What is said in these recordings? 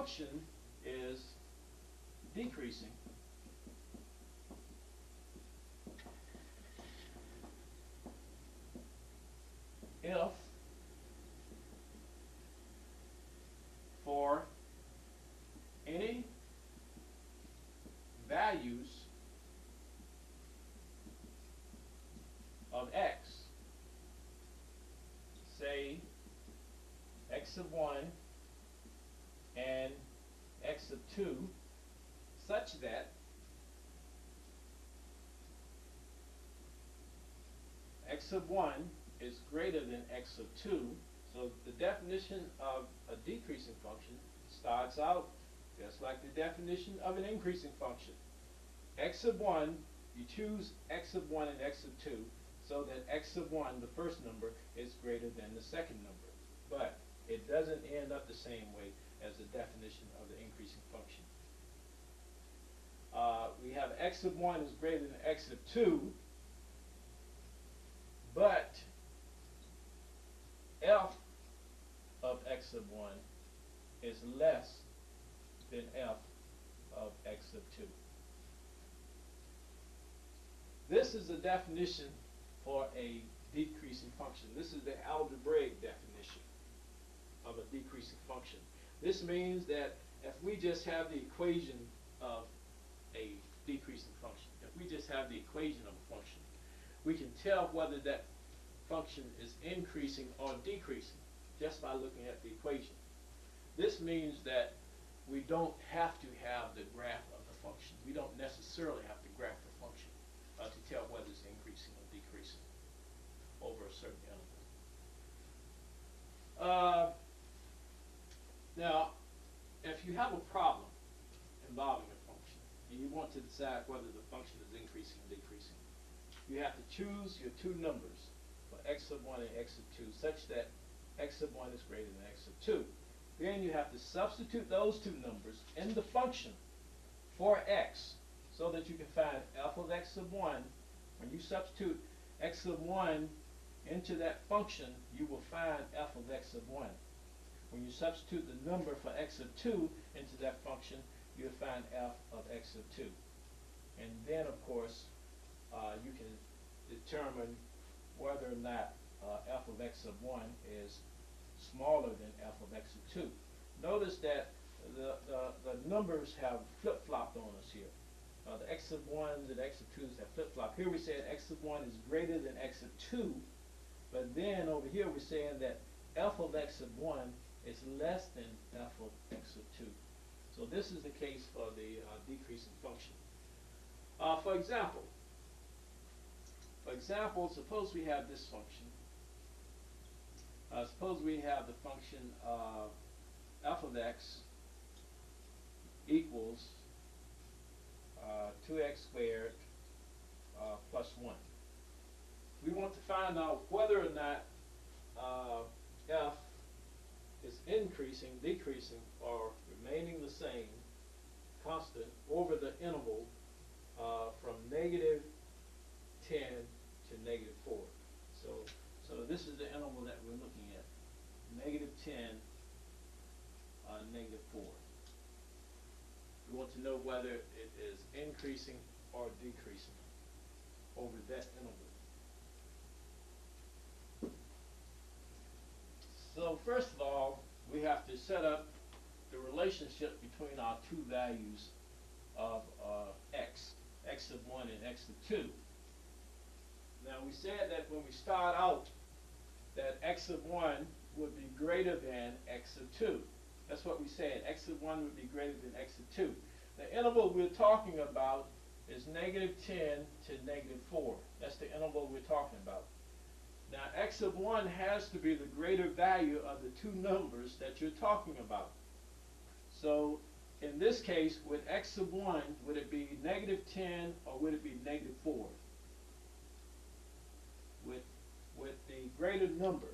function is decreasing, if for any values of x, say x of 1 and x of 2, such that x of 1 is greater than x of 2. So the definition of a decreasing function starts out just like the definition of an increasing function. X of 1, you choose x of 1 and x of 2 so that x of 1, the first number, is greater than the second number. But it doesn't end up the same way as the definition of the increasing function. We have x of 1 is greater than x of 2, but f of x of 1 is less than f of x of 2. This is the definition for a decreasing function. This is the algebraic definition of a decreasing function. This means that if we just have the equation of a decreasing function, if we just have the equation of a function, we can tell whether that function is increasing or decreasing just by looking at the equation. This means that we don't have to have the graph of the function. We don't necessarily have to graph the function to tell whether it's increasing or decreasing over a certain interval. Now, if you have a problem involving a function and you want to decide whether the function is increasing or decreasing, you have to choose your two numbers for x of 1 and x of 2 such that x of 1 is greater than x of 2. Then you have to substitute those two numbers in the function for x so that you can find f of x of 1. When you substitute x of 1 into that function, you will find f of x of 1. When you substitute the number for x of 2 into that function, you'll find f of x of 2. And then, of course, you can determine whether or not f of x of 1 is smaller than f of x of 2. Notice that the numbers have flip-flopped on us here. The x of 1s and x of 2s have flip-flopped. Here we say x of 1 is greater than x of 2, but then over here we're saying that f of x of 1 is less than f of x of 2. So this is the case for the decreasing function. For example, suppose we have this function. Suppose we have the function f of x equals 2x squared plus 1. We want to find out whether or not f is increasing, decreasing, or remaining the same, constant, over the interval from negative 10 to negative 4. So this is the interval that we're looking at, negative 10, negative 4. We want to know whether it is increasing or decreasing over that interval. So first of all, we have to set up the relationship between our two values of x of 1 and x of 2. Now we said that when we start out that x of 1 would be greater than x of 2. That's what we said. X of 1 would be greater than x of 2. The interval we're talking about is negative 10 to negative 4. That's the interval we're talking about. Now x of 1 has to be the greater value of the two numbers that you're talking about. So in this case, with x of 1, would it be negative 10 or would it be negative 4? With the greater number,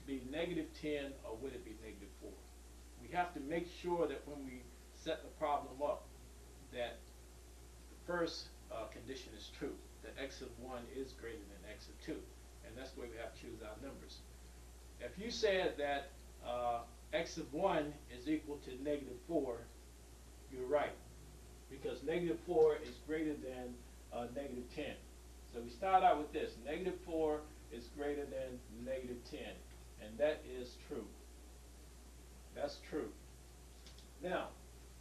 be negative 10 or would it be negative 4? We have to make sure that when we set the problem up that the first condition is true, that x of 1 is greater than x of 2. And that's where we have to choose our numbers. If you said that x of 1 is equal to negative 4, you're right. Because negative 4 is greater than negative 10. So we start out with this. Negative 4 is greater than negative 10. And that is true. That's true. Now,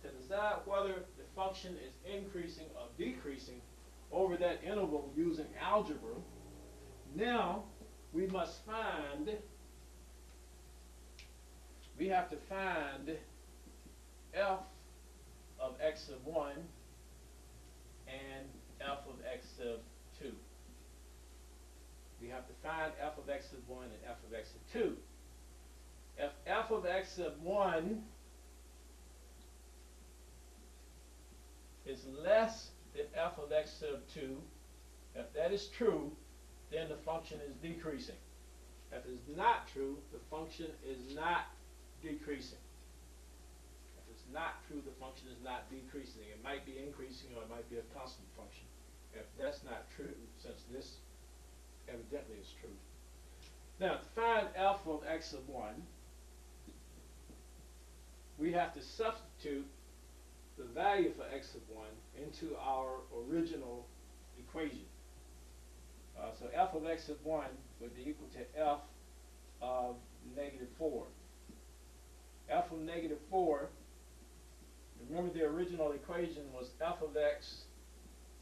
to decide whether the function is increasing or decreasing over that interval using algebra, now we have to find f of x of 1 and f of x of 2. We have to find f of x of 1 and f of x of 2. If f of x of 1 is less than f of x of 2, if that is true, then the function is decreasing. If it's not true, the function is not decreasing. If it's not true, the function is not decreasing. It might be increasing or it might be a constant function. If that's not true, since this evidently is true. Now, to find f of x of 1, we have to substitute the value for x of 1 into our original equation. So f of x of 1 would be equal to f of negative 4. F of negative 4, remember the original equation was f of x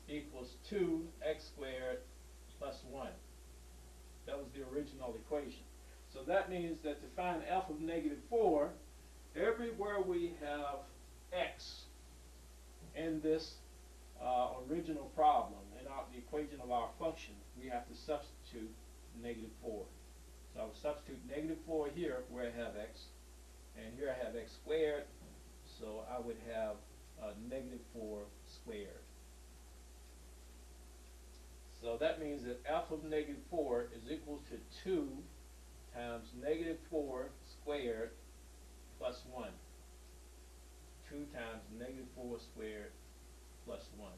equals 2x squared plus 1. That was the original equation. So that means that to find f of negative 4, everywhere we have x in this original problem, in the equation of our function, we have to substitute negative 4. So I will substitute negative 4 here where I have x, and here I have x squared, so I would have negative 4 squared. So that means that f of negative 4 is equal to 2 times negative 4 squared plus 1. 2 times negative 4 squared plus 1.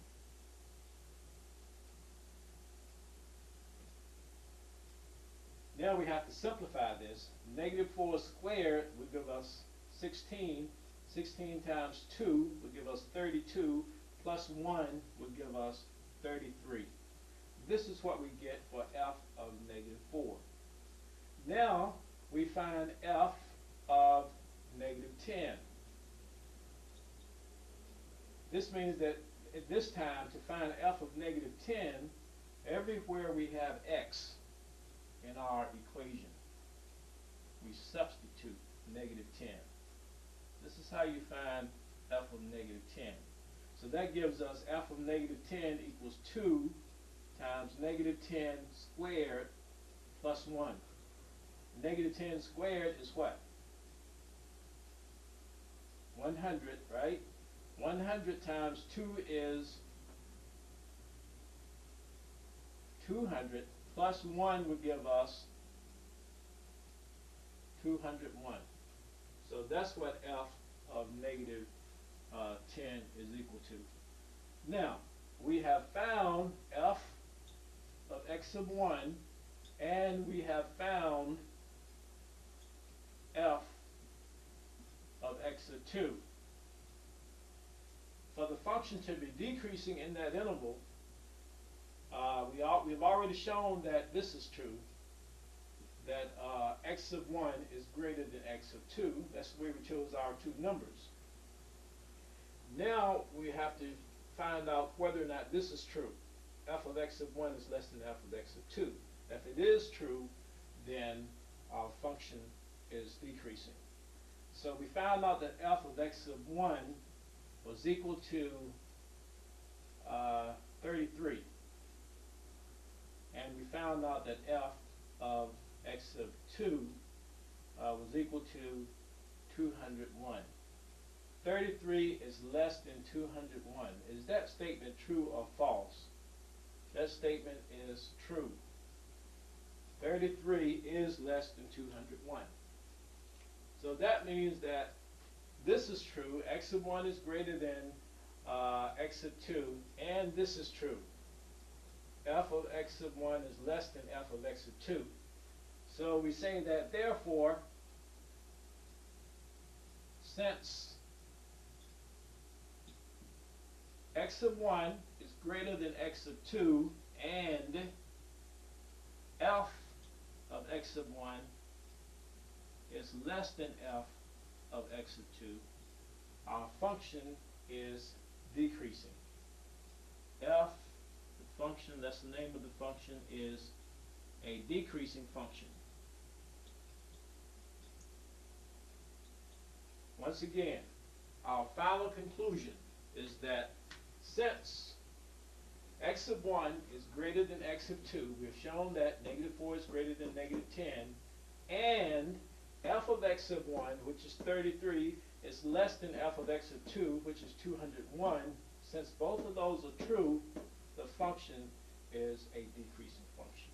Now we have to simplify this. Negative 4 squared would give us 16. 16 times 2 would give us 32, plus 1 would give us 33. This is what we get for f of negative 4. Now we find f of negative 10. This means that at this time, to find f of negative 10, everywhere we have x in our equation, we substitute negative 10. This is how you find f of negative 10. So that gives us f of negative 10 equals 2 times negative 10 squared plus 1. Negative 10 squared is what? 100, right? 100 times 2 is 200, plus 1 would give us 201. So that's what f of negative 10 is equal to. Now, we have found f of x of 1, and we have found f of x of 2. For the function to be decreasing in that interval, we've already shown that this is true, that x of 1 is greater than x of 2. That's the way we chose our two numbers. Now we have to find out whether or not this is true. F of x of 1 is less than f of x of 2. If it is true, then our function is decreasing. So we found out that f of x of 1 was equal to 33. And we found out that f of x of 2 was equal to 201. 33 is less than 201. Is that statement true or false? That statement is true. 33 is less than 201. So that means that this is true. X of 1 is greater than x of 2, and this is true. F of x of 1 is less than f of x of 2. So we say that therefore since x of 1 is greater than x of 2 and f of x of 1 is less than f of x of 2, our function is decreasing. F, the function, that's the name of the function, is a decreasing function. Once again, our final conclusion is that since x of 1 is greater than x of 2, we've shown that negative 4 is greater than negative 10, and f of x of 1, which is 33, is less than f of x of 2, which is 201. Since both of those are true, the function is a decreasing function.